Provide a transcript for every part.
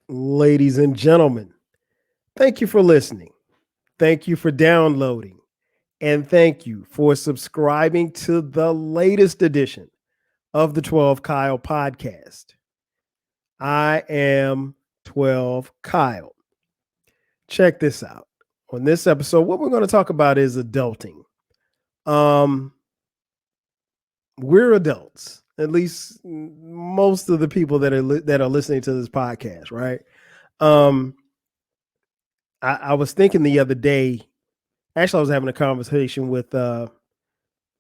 Ladies and gentlemen, thank you for listening. Thank you for downloading. And thank you for subscribing to the latest edition of the 12 Kyle podcast. I am 12 Kyle. Check this out. On this episode, what we're going to talk about is adulting. Um, we're adults, at least most of the people that are listening to this podcast, right? Um, I was thinking the other day. Actually, I was having a conversation with uh,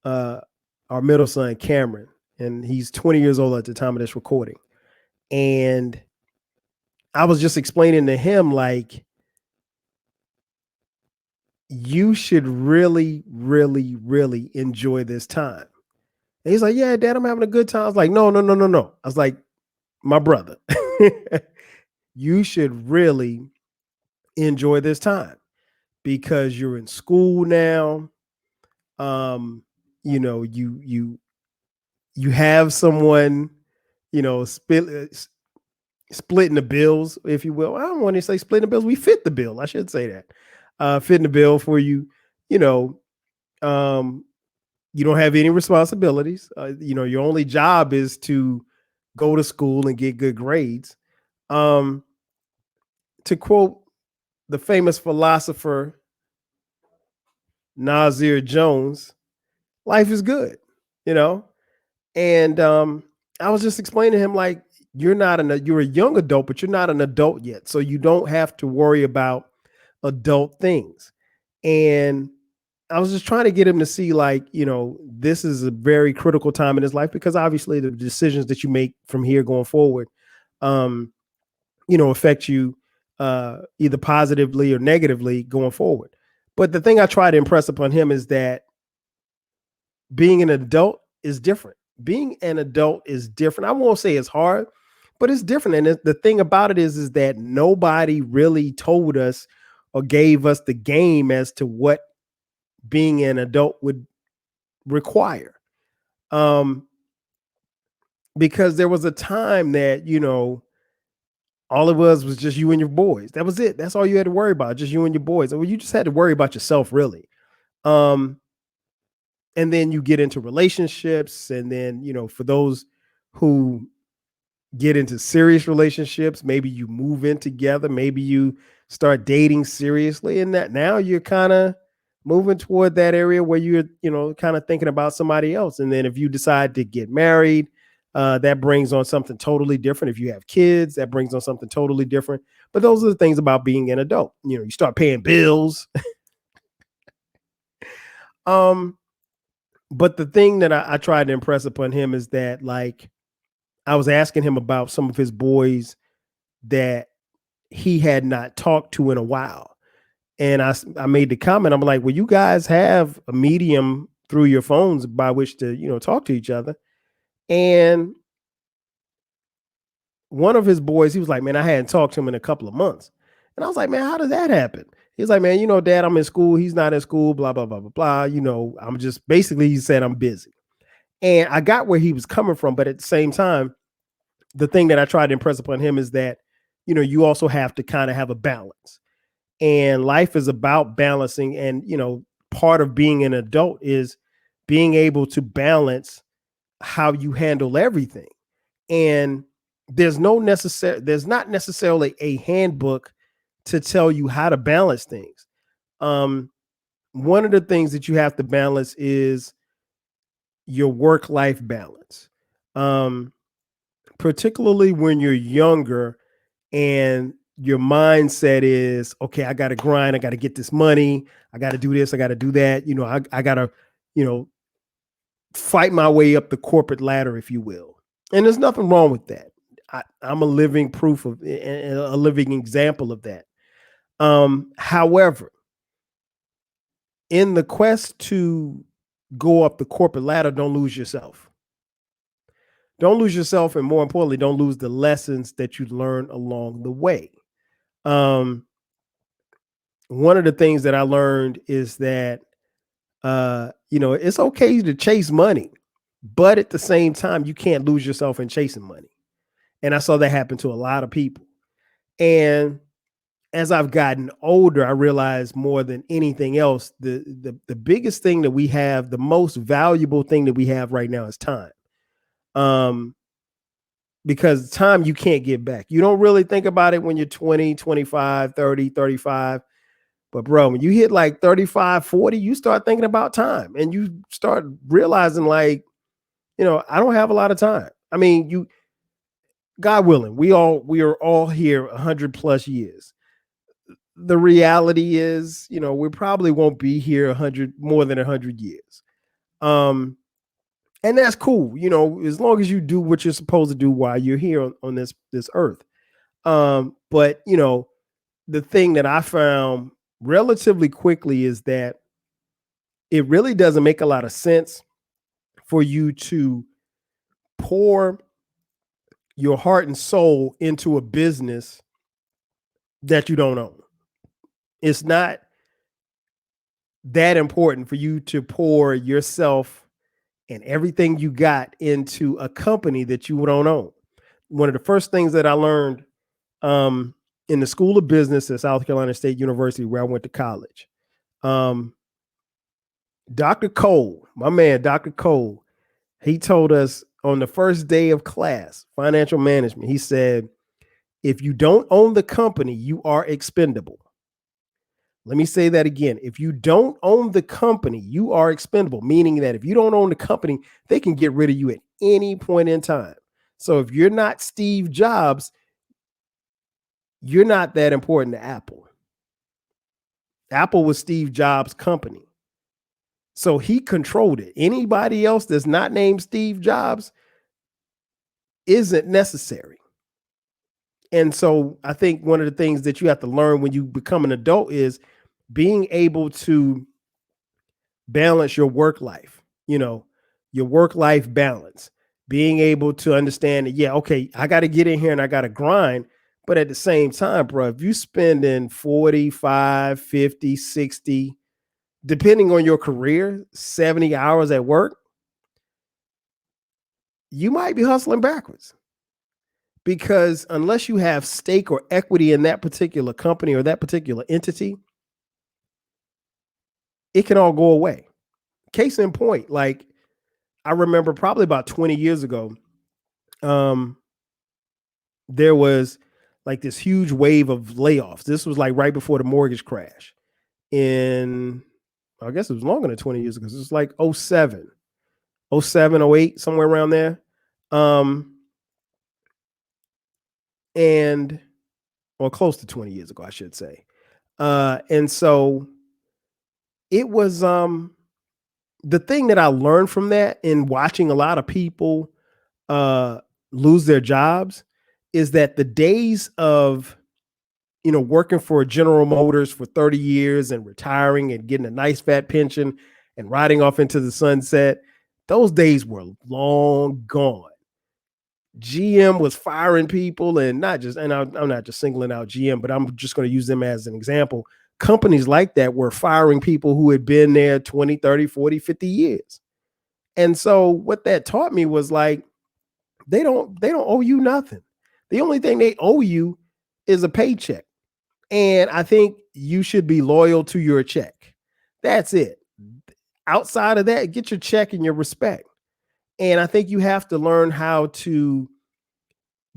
our middle son Cameron, and he's 20 years old at the time of this recording. And I was just explaining to him like you should really, really, really enjoy this time. And he's like, "Yeah, Dad, I'm having a good time." I was like, "No, no, no, no, no." I was like, "My brother, you should really enjoy this time because you're in school now. Um, you have someone, splitting the bills, if you will. I don't want to say splitting the bills. We fit the bill. I should say that. Fitting the bill for you. You know, um, you don't have any responsibilities. Your only job is to go to school and get good grades. Um, to quote the famous philosopher Nazir Jones, life is good. You know, and I was just explaining to him like you're a young adult, but you're not an adult yet, so you don't have to worry about adult things. And I was just trying to get him to see like this is a very critical time in his life because obviously the decisions that you make from here going forward, um, affect you either positively or negatively going forward. But the thing I try to impress upon him is that being an adult is different. Being an adult is different. I won't say it's hard, but it's different. And the thing about it is that nobody really told us or gave us the game as to what being an adult would require. Um, because there was a time that, all it was just you and your boys. That was it. That's all you had to worry about, just you and your boys. Well, you just had to worry about yourself, really. Um, and then you get into relationships, and then for those who get into serious relationships, maybe you move in together, maybe you start dating seriously, and that now you're kind of moving toward that area where you're kind of thinking about somebody else. And then if you decide to get married, that brings on something totally different. If you have kids, that brings on something totally different. But those are the things about being an adult. You start paying bills. um but the thing that I tried to impress upon him is that, like, I was asking him about some of his boys that he had not talked to in a while. And I made the comment, I'm like, well, you guys have a medium through your phones by which to, talk to each other. And one of his boys, he was like, man, I hadn't talked to him in a couple of months. And I was like, man, how does that happen? He's like, man, Dad, I'm in school. He's not in school, blah, blah, blah, blah, blah. I'm just basically, he said, I'm busy. And I got where he was coming from. But at the same time, the thing that I tried to impress upon him is that, you also have to kind of have a balance. And life is about balancing. And, part of being an adult is being able to balance how you handle everything. And there's not necessarily a handbook to tell you how to balance things. Um, One of the things that you have to balance is your work-life balance. Um, Particularly when you're younger and your mindset is, okay, I got to grind, I got to get this money, I got to do this, I got to do that. I got to, you know, fight my way up the corporate ladder, if you will. And there's nothing wrong with that. I'm a living proof of, a living example of that. However, in the quest to go up the corporate ladder, don't lose yourself. Don't lose yourself, and more importantly, don't lose the lessons that you learn along the way. Um, One of the things that I learned is that it's okay to chase money, but at the same time, you can't lose yourself in chasing money. And I saw that happen to a lot of people. And as I've gotten older, I realize more than anything else, the biggest thing that we have, the most valuable thing that we have right now is time. Um, because time you can't get back. You don't really think about it when you're 20, 25, 30, 35. But bro, when you hit like 35, 40, you start thinking about time and you start realizing like, I don't have a lot of time. I mean, God willing, we are all here 100 plus years. The reality is, we probably won't be here 100 more than 100 years. And that's cool, as long as you do what you're supposed to do while you're here on this earth. But the thing that I found relatively quickly is that it really doesn't make a lot of sense for you to pour your heart and soul into a business that you don't own. It's not that important for you to pour yourself and everything you got into a company that you don't own. One of the first things that I learned in the School of Business at South Carolina State University, where I went to college, Dr. Cole, my man, Dr. Cole, he told us on the first day of class, financial management, he said, if you don't own the company, you are expendable. Let me say that again. If you don't own the company, you are expendable, meaning that if you don't own the company, they can get rid of you at any point in time. So if you're not Steve Jobs, you're not that important to Apple. Apple was Steve Jobs' company. So he controlled it. Anybody else that's not named Steve Jobs isn't necessary. And so I think one of the things that you have to learn when you become an adult is being able to balance your work life, your work-life balance, being able to understand that, yeah, okay, I got to get in here and I got to grind. But at the same time, bro, if you spend in 45, 50, 60, depending on your career, 70 hours at work, you might be hustling backwards. Because unless you have stake or equity in that particular company or that particular entity, it can all go away. Case in point, like I remember probably about 20 years ago, there was like this huge wave of layoffs. This was like right before the mortgage crash. I guess it was longer than 20 years ago. It was like 07, 08, somewhere around there. Or close to 20 years ago, I should say. And so it was the thing that I learned from that in watching a lot of people lose their jobs is that the days of working for General Motors for 30 years and retiring and getting a nice fat pension and riding off into the sunset, those days were long gone. GM was firing people, and I'm not just singling out GM, but I'm just going to use them as an example. Companies like that were firing people who had been there 20, 30, 40, 50 years. And so what that taught me was like, they don't owe you nothing. The only thing they owe you is a paycheck. And I think you should be loyal to your check. That's it. Outside of that, get your check and your respect. And I think you have to learn how to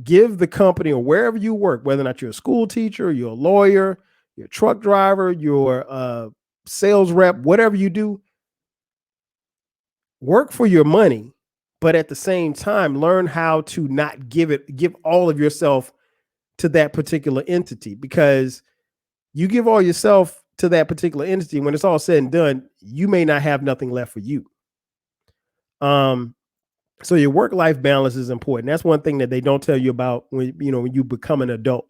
give the company or wherever you work, whether or not you're a school teacher, you're a lawyer, you're a truck driver, you're a sales rep, whatever you do, work for your money, but at the same time, learn how to not give all of yourself to that particular entity, because you give all yourself to that particular entity, when it's all said and done, you may not have nothing left for you. So your work-life balance is important. That's one thing that they don't tell you about when you become an adult.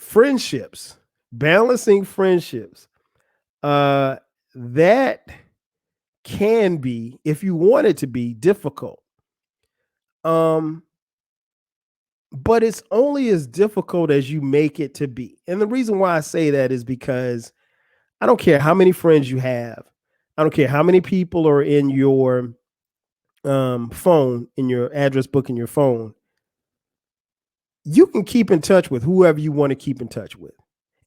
Friendships, balancing friendships. That can be, if you want it to be, difficult. But it's only as difficult as you make it to be. And the reason why I say that is because I don't care how many friends you have. I don't care how many people are in your phone, in your address book in your phone. you can keep in touch with whoever you want to keep in touch with,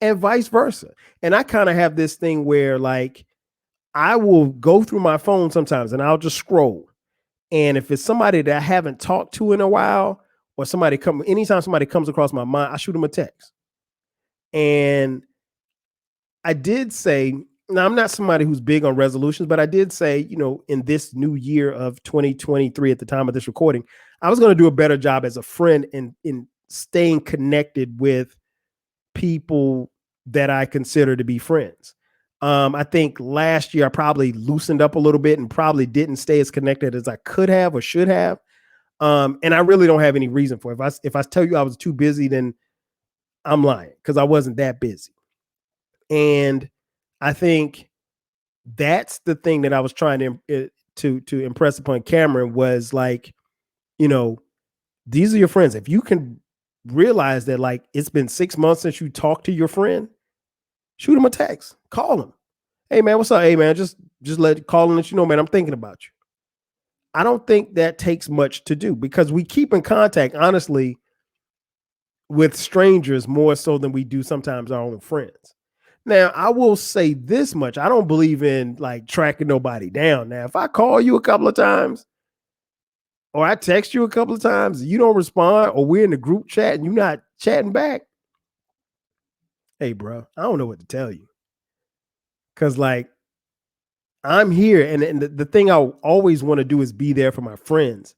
and vice versa. And I kind of have this thing where, like, I will go through my phone sometimes and I'll just scroll. And if it's somebody that I haven't talked to in a while, or anytime somebody comes across my mind, I shoot them a text. And I did say, now I'm not somebody who's big on resolutions, but I did say, in this new year of 2023, at the time of this recording, I was going to do a better job as a friend in staying connected with people that I consider to be friends. I think last year I probably loosened up a little bit and probably didn't stay as connected as I could have or should have. And I really don't have any reason for it. If I tell you I was too busy, then I'm lying, because I wasn't that busy. And I think that's the thing that I was trying to impress upon Cameron, was like, these are your friends. If you can realize that, like, it's been 6 months since you talked to your friend, shoot him a text, call him. Hey man, what's up? Hey man, just call and let you know, man, I'm thinking about you. I don't think that takes much to do, because we keep in contact, honestly, with strangers more so than we do sometimes our own friends. Now, I will say this much. I don't believe in, like, tracking nobody down. Now, if I call you a couple of times, or I text you a couple of times, you don't respond, or we're in the group chat and you're not chatting back, hey, bro, I don't know what to tell you. Because, like, I'm here, and the thing I always want to do is be there for my friends.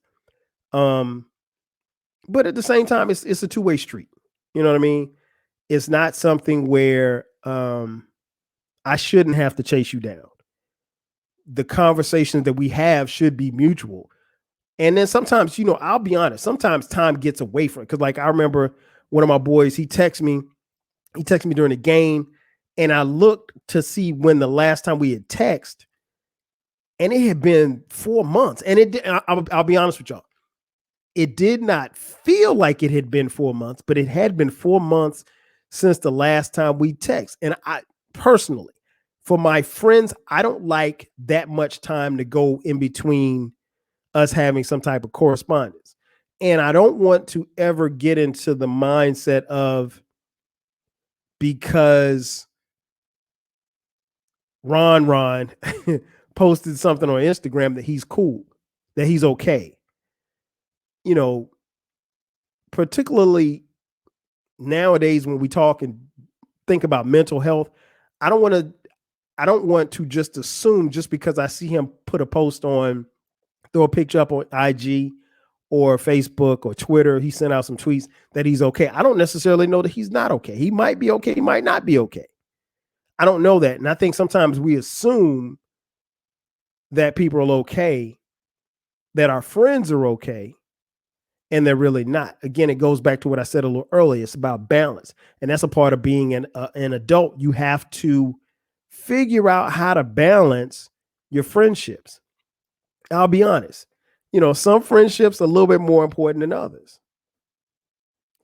But at the same time, it's a two-way street. You know what I mean? It's not something where I shouldn't have to chase you down. The conversations that we have should be mutual. And then sometimes, I'll be honest, sometimes time gets away from it. Because, like, I remember one of my boys, he texted me during the game, and I looked to see when the last time we had texted, and it had been 4 months. And I'll be honest with y'all, it did not feel like it had been 4 months, but it had been 4 months since the last time we text. And I personally, for my friends, I don't like that much time to go in between us having some type of correspondence. And I don't want to ever get into the mindset of, because Ron posted something on Instagram, that he's cool, that he's okay. Particularly nowadays when we talk and think about mental health, I don't want to just assume, just because I see him put a post on, throw a picture up on IG or Facebook or Twitter, he sent out some tweets, that he's okay. I don't necessarily know that he's not okay. He might be okay. He might not be okay. I don't know that. And I think sometimes we assume that people are okay, that our friends are okay, and they're really not. Again, it goes back to what I said a little earlier. It's about balance. And that's a part of being an adult. You have to figure out how to balance your friendships. I'll be honest. Some friendships are a little bit more important than others.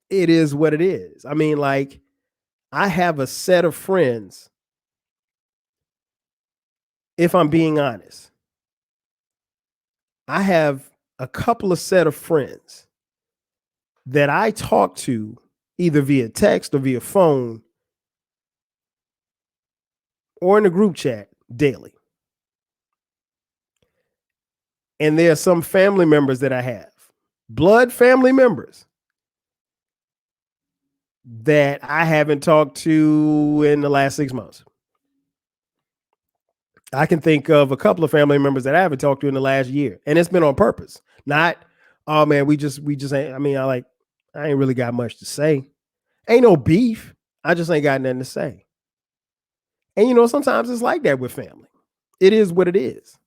It is what it is. I mean, like, I have a set of friends, if I'm being honest. I have a couple of set of friends that I talk to either via text or via phone or in a group chat daily. And there are some family members that I have, blood family members, that I haven't talked to in the last 6 months. I can think of a couple of family members that I haven't talked to in the last year, and it's been on purpose. Not, oh man, we just ain't. I mean, I ain't really got much to say. Ain't no beef. I just ain't got nothing to say. And sometimes it's like that with family. It is what it is.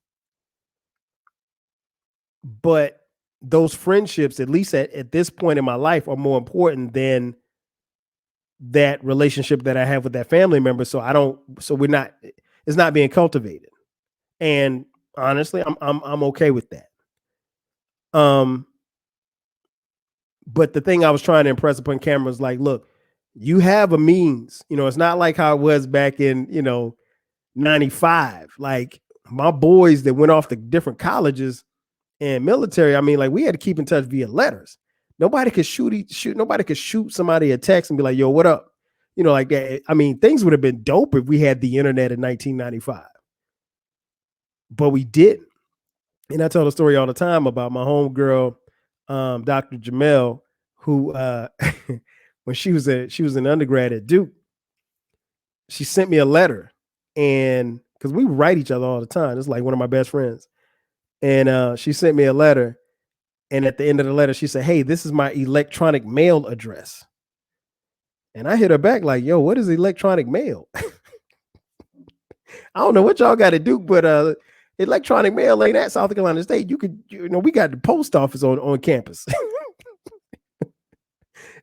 But those friendships, at least at this point in my life, are more important than that relationship that I have with that family member. So it's not being cultivated. And honestly, I'm okay with that. But the thing I was trying to impress upon Cameron was, like, look, you have a means. It's not like how it was back in 95. Like, my boys that went off to different colleges and military, I mean, like, we had to keep in touch via letters. Nobody could nobody could shoot somebody a text and be like, yo, what up? Like that. I mean, things would have been dope if we had the internet in 1995, but we didn't. And I tell the story all the time about my homegirl, Dr. Jamel, who when she was an undergrad at Duke, she sent me a letter, and because we write each other all the time, it's like one of my best friends. And she sent me a letter, and at the end of the letter, she said, "Hey, this is my electronic mail address." And I hit her back like, "Yo, what is electronic mail?" I don't know what y'all got to do, but electronic mail ain't at South Carolina State. We got the post office on campus.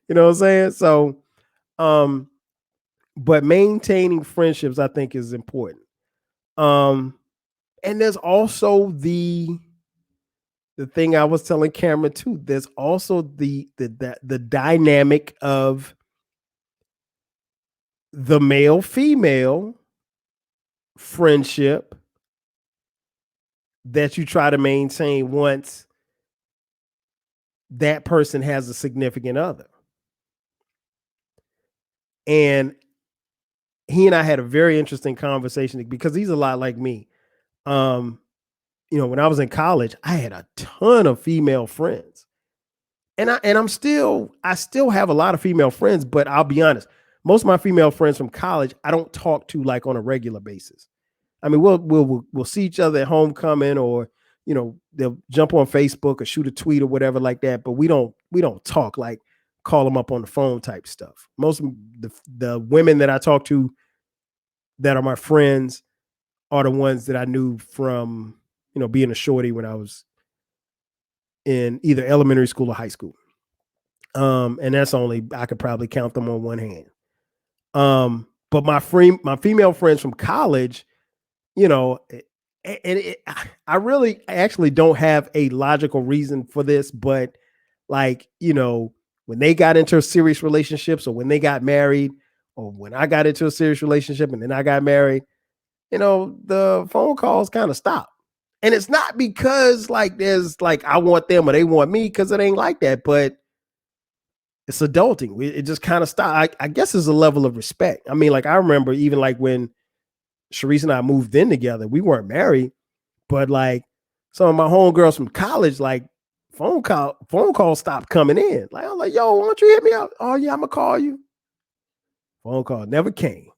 You know what I'm saying? So, but maintaining friendships, I think, is important. And there's also the thing I was telling Cameron too. There's also the dynamic of the male-female friendship that you try to maintain once that person has a significant other. And he and I had a very interesting conversation because he's a lot like me. When I was in college, I had a ton of female friends. And I still have a lot of female friends, but I'll be honest, most of my female friends from college, I don't talk to like on a regular basis. I mean, we'll see each other at homecoming, or they'll jump on Facebook or shoot a tweet or whatever like that, but we don't talk, like call them up on the phone type stuff. Most of the women that I talk to that are my friends are the ones that I knew from, being a shorty when I was in either elementary school or high school. And that's I could probably count them on one hand. But my female friends from college, I really actually don't have a logical reason for this, but like, when they got into serious relationships, or when they got married, or when I got into a serious relationship and then I got married, the phone calls kind of stopped. And it's not because like there's like I want them or they want me, because it ain't like that, but it's adulting. It just kind of stopped. I guess it's a level of respect. I mean, like I remember even like when Sharice and I moved in together, we weren't married, but like some of my homegirls from college, like phone calls stopped coming in. Like I'm like, yo, why don't you hit me up? Oh yeah, I'm gonna call you. Phone call never came.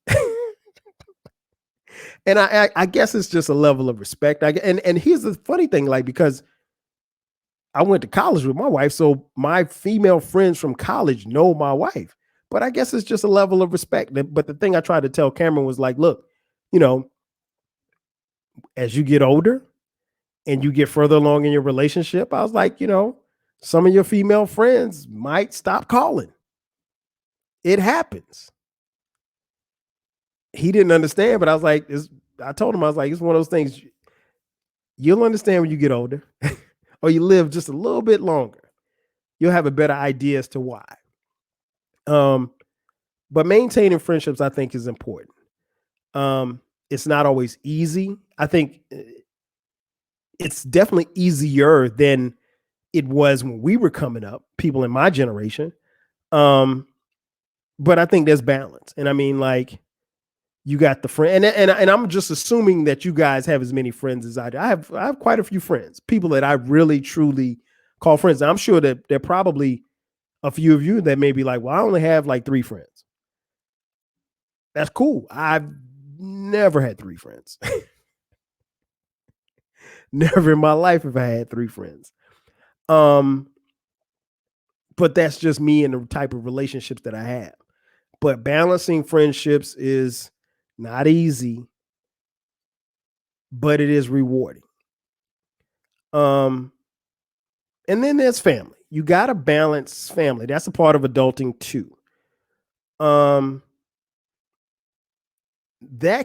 And I guess it's just a level of respect. And here's the funny thing, like, because I went to college with my wife, so my female friends from college know my wife. But I guess it's just a level of respect. But the thing I tried to tell Cameron was like, look, as you get older and you get further along in your relationship, I was like, some of your female friends might stop calling. It happens. He didn't understand, but I was like, I told him, I was like, it's one of those things you'll understand when you get older or you live just a little bit longer. You'll have a better idea as to why. But maintaining friendships, I think, is important. It's not always easy. I think it's definitely easier than it was when we were coming up, people in my generation. But I think there's balance. And I mean, like, you got the friend, and I'm just assuming that you guys have as many friends as I do. I have quite a few friends, people that I really truly call friends. And I'm sure that there are probably a few of you that may be like, well, I only have like 3 friends. That's cool. I've never had 3 friends. Never in my life have I had 3 friends. But that's just me and the type of relationships that I have. But balancing friendships is not easy, but it is rewarding. And then there's family. You got to balance family. That's a part of adulting too. That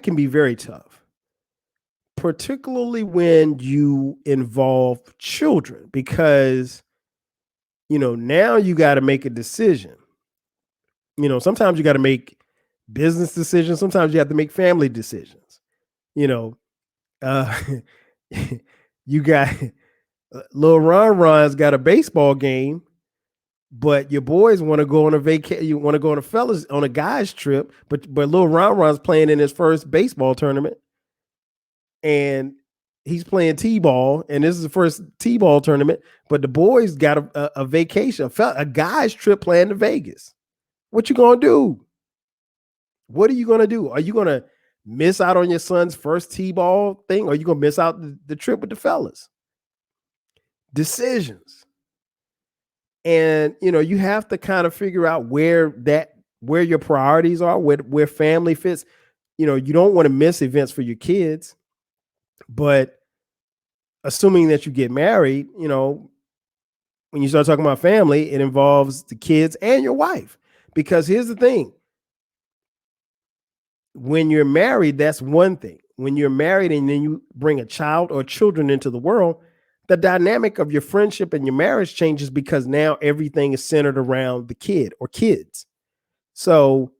can be very tough, particularly when you involve children, because now you got to make a decision. Sometimes you got to make business decisions. Sometimes you have to make family decisions. You got little Ron's got a baseball game, But your boys want to go on a vacation. You want to go on a fellas on a guys trip, but little Ron Ron's playing in his first baseball tournament, and he's playing t-ball, and this is the first t-ball tournament. But the boys got a vacation, a guys trip planned to Vegas. What you gonna do? What are you gonna do? Are you gonna miss out on your son's first t-ball thing, or are you gonna miss out the trip with the fellas? Decisions. And you have to kind of figure out where your priorities are, where family fits. You don't want to miss events for your kids, but assuming that you get married, when you start talking about family, it involves the kids and your wife. Because here's the thing. When you're married, that's one thing. When you're married and then you bring a child or children into the world, the dynamic of your friendship and your marriage changes, because now everything is centered around the kid or kids. So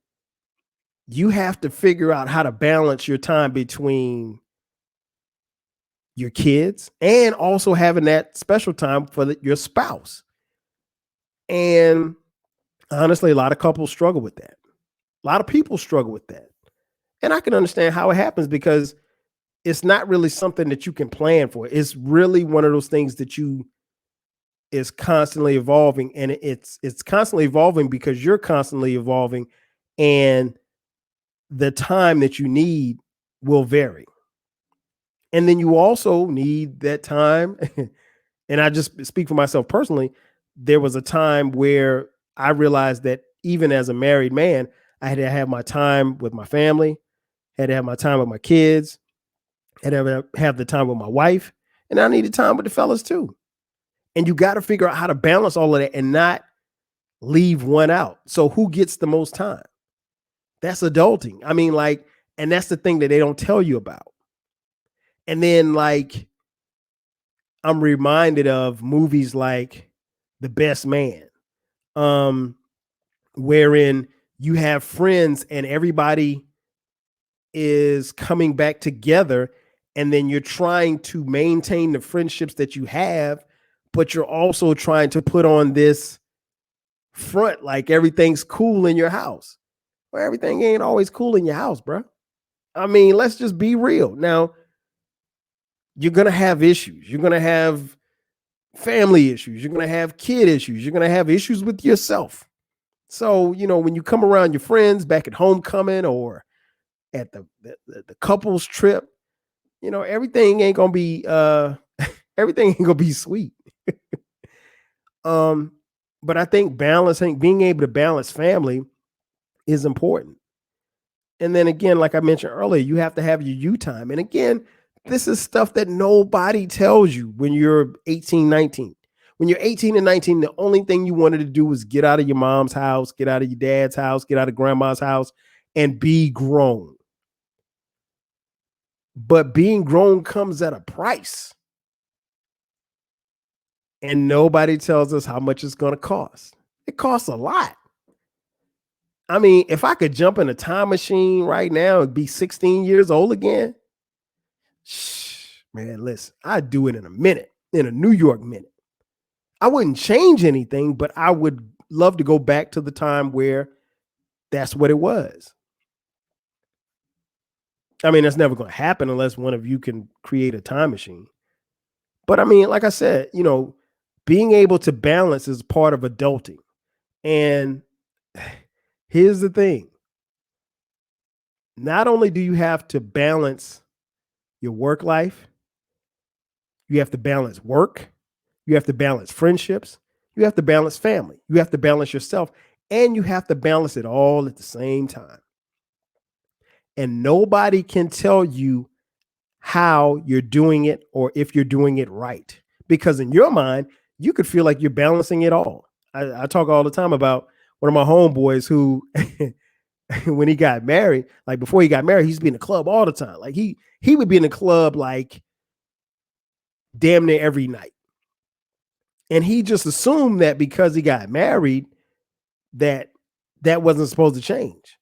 you have to figure out how to balance your time between your kids and also having that special time for your spouse. And honestly, a lot of couples struggle with that. A lot of people struggle with that. And I can understand how it happens, because it's not really something that you can plan for. It's really one of those things that is constantly evolving, and it's constantly evolving because you're constantly evolving, and the time that you need will vary. And then you also need that time. And I just speak for myself personally. There was a time where I realized that even as a married man, I had to have my time with my family, had to have my time with my kids, had to have the time with my wife, and I needed time with the fellas too. And you got to figure out how to balance all of that and not leave one out. So who gets the most time? That's adulting. I mean, and that's the thing that they don't tell you about. And then I'm reminded of movies like The Best Man, wherein you have friends and everybody is coming back together, and then you're trying to maintain the friendships that you have, but you're also trying to put on this front like everything's cool in your house. Well, everything ain't always cool in your house, bro. I mean, let's just be real. Now, you're going to have issues. You're going to have family issues. You're going to have kid issues. You're going to have issues with yourself. So, when you come around your friends back at homecoming or at the couples trip, everything ain't going to be everything ain't going to be sweet. But I think being able to balance family is important. And then again, like I mentioned earlier, you have to have your you time. And again, this is stuff that nobody tells you when you're 18, 19. When you're 18 and 19, the only thing you wanted to do was get out of your mom's house, get out of your dad's house, get out of grandma's house, and be grown. But being grown comes at a price. And nobody tells us how much it's going to cost. It costs a lot. I mean, if I could jump in a time machine right now and be 16 years old again, man, listen, I'd do it in a minute, in a New York minute. I wouldn't change anything, but I would love to go back to the time where that's what it was. I mean, that's never going to happen unless one of you can create a time machine. But I mean, like I said, being able to balance is part of adulting. And here's the thing. Not only do you have to balance your work life, you have to balance work, you have to balance friendships, you have to balance family, you have to balance yourself, and you have to balance it all at the same time. And nobody can tell you how you're doing it or if you're doing it right. Because in your mind, you could feel like you're balancing it all. I talk all the time about one of my homeboys who, when he got married, like before he got married, he used to be in the club all the time. Like he would be in the club like damn near every night. And he just assumed that because he got married, that wasn't supposed to change.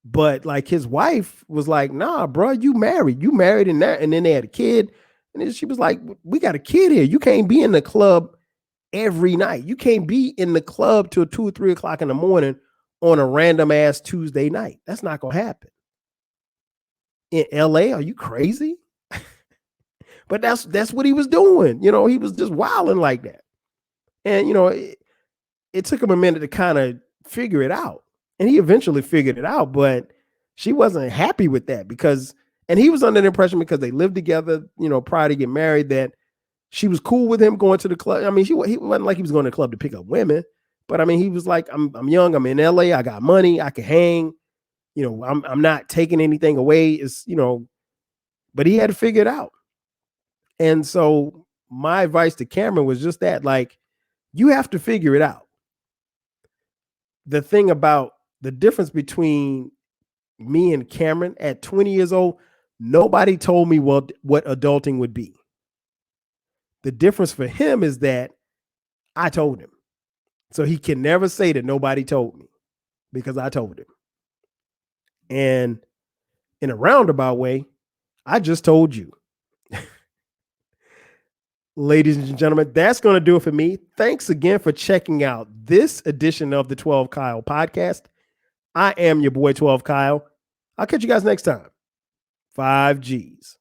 But like his wife was like, nah, bro, you married and that. And then they had a kid. And then she was like, we got a kid here. You can't be in the club every night. You can't be in the club till 2 or 3 o'clock in the morning on a random ass Tuesday night. That's not going to happen. In LA, are you crazy? But that's what he was doing. You know, he was just wilding like that. And, you know, it took him a minute to kind of figure it out. And he eventually figured it out, but she wasn't happy with that because, and he was under the impression because they lived together, you know, prior to getting married, that she was cool with him going to the club. I mean, he wasn't like he was going to the club to pick up women, but I mean, he was like, I'm young, I'm in LA, I got money, I can hang, you know, I'm not taking anything away. It's, you know, but he had to figure it out. And so my advice to Cameron was just that, like, you have to figure it out. The thing about the difference between me and Cameron at 20 years old, nobody told me what adulting would be. The difference for him is that I told him. So he can never say that nobody told me because I told him. And in a roundabout way, I just told you. Ladies and gentlemen, that's going to do it for me. Thanks again for checking out this edition of the 12 Kyle podcast. I am your boy 12 Kyle. I'll catch you guys next time. 5 G's.